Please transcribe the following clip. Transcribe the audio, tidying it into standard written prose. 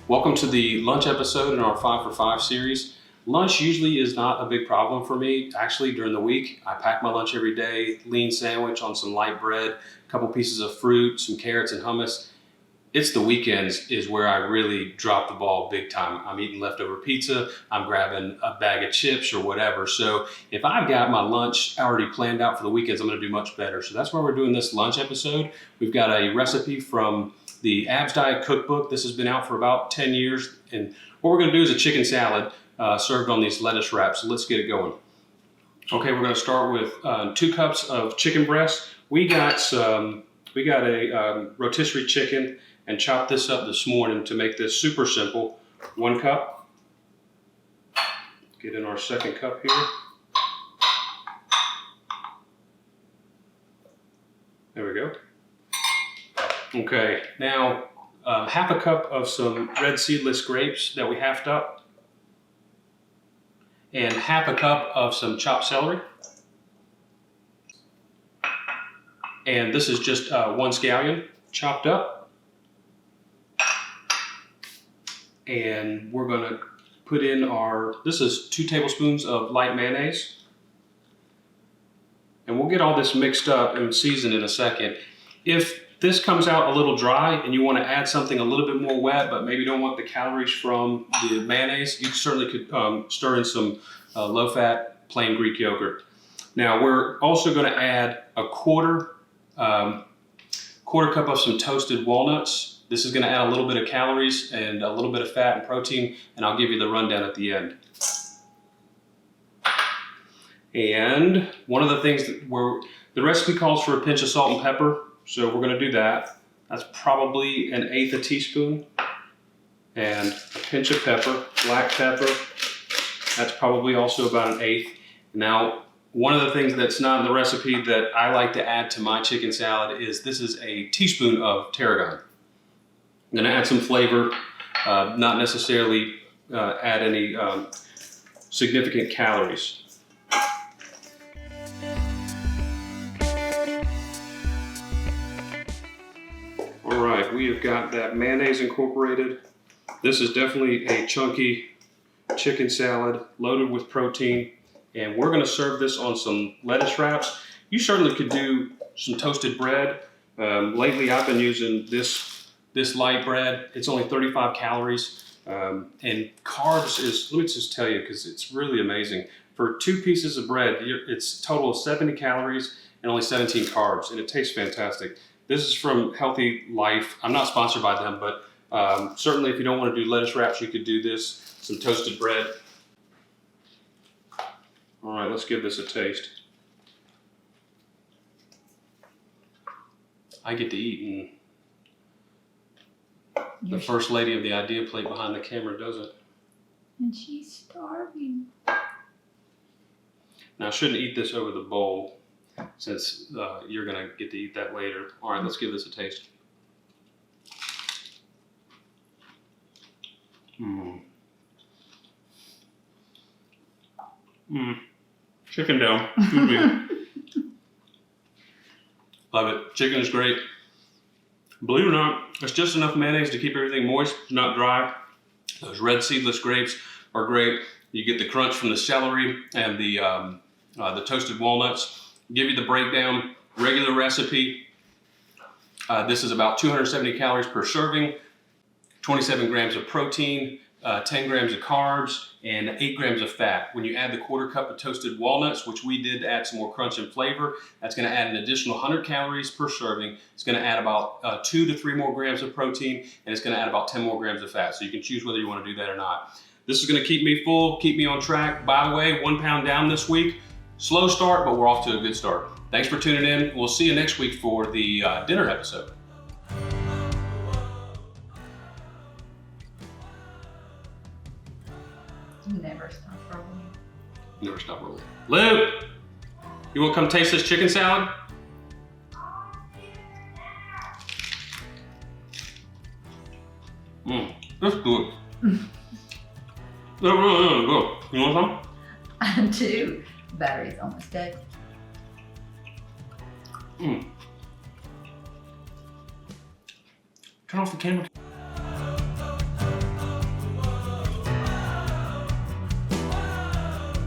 Welcome to the lunch episode in our 5 for 5 series. Lunch usually is not a big problem for me. Actually, during the week, I pack my lunch every day, lean sandwich on some light bread, a couple pieces of fruit, some carrots and hummus. It's the weekends is where I really drop the ball big time. I'm eating leftover pizza, I'm grabbing a bag of chips or whatever. So if I've got my lunch already planned out for the weekends, I'm gonna do much better. So that's why we're doing this lunch episode. We've got a recipe from the Abs Diet Cookbook. This has been out for about 10 years. And what we're gonna do is a chicken salad served on these lettuce wraps. So let's get it going. Okay, we're gonna start with 2 cups of chicken breast. We got a rotisserie chicken and chopped this up this morning to make this super simple. 1 cup. Get in our second cup here. There we go. Okay, now half a cup of some red seedless grapes that we halved up, and half a cup of some chopped celery. And this is just 1 scallion chopped up. And we're gonna put in this is 2 tablespoons of light mayonnaise. And we'll get all this mixed up and seasoned in a second. If this comes out a little dry and you wanna add something a little bit more wet, but maybe don't want the calories from the mayonnaise, you certainly could stir in some low-fat plain Greek yogurt. Now we're also gonna add a quarter cup of some toasted walnuts. This is gonna add a little bit of calories and a little bit of fat and protein, and I'll give you the rundown at the end. And one of the things the recipe calls for a pinch of salt and pepper, so we're gonna do that. That's probably 1/8 teaspoon. And a pinch of pepper, black pepper. That's probably also about 1/8. Now, one of the things that's not in the recipe that I like to add to my chicken salad is this is a teaspoon of tarragon. I'm gonna add some flavor, not necessarily add any significant calories. All right, we have got that mayonnaise incorporated. This is definitely a chunky chicken salad loaded with protein. And we're gonna serve this on some lettuce wraps. You certainly could do some toasted bread. Lately I've been using this light bread. It's only 35 calories. And carbs is, let me just tell you, because it's really amazing. For 2 pieces of bread, it's a total of 70 calories and only 17 carbs, and it tastes fantastic. This is from Healthy Life. I'm not sponsored by them, but certainly if you don't want to do lettuce wraps, you could do this, some toasted bread. All right, let's give this a taste. I get to eat, and the first lady of the idea plate behind the camera doesn't. And she's starving. Now, I shouldn't eat this over the bowl since you're gonna get to eat that later. All right, let's give this a taste. Chicken down. Excuse me. Love it. Chicken is great. Believe it or not, it's just enough mayonnaise to keep everything moist, not dry. Those red seedless grapes are great. You get the crunch from the celery and the toasted walnuts. Give you the breakdown. Regular recipe. This is about 270 calories per serving, 27 grams of protein, 10 grams of carbs, and 8 grams of fat. When you add the 1/4 cup of toasted walnuts, which we did to add some more crunch and flavor, that's gonna add an additional 100 calories per serving. It's gonna add about 2 to 3 more grams of protein, and it's gonna add about 10 more grams of fat. So you can choose whether you wanna do that or not. This is gonna keep me full, keep me on track. By the way, 1 pound down this week. Slow start, but we're off to a good start. Thanks for tuning in. We'll see you next week for the dinner episode. Never stop rolling. Never stop rolling. Luke, you want to come taste this chicken salad? That's good. That's really good. You want some? I do. Battery's almost dead. Turn off the camera.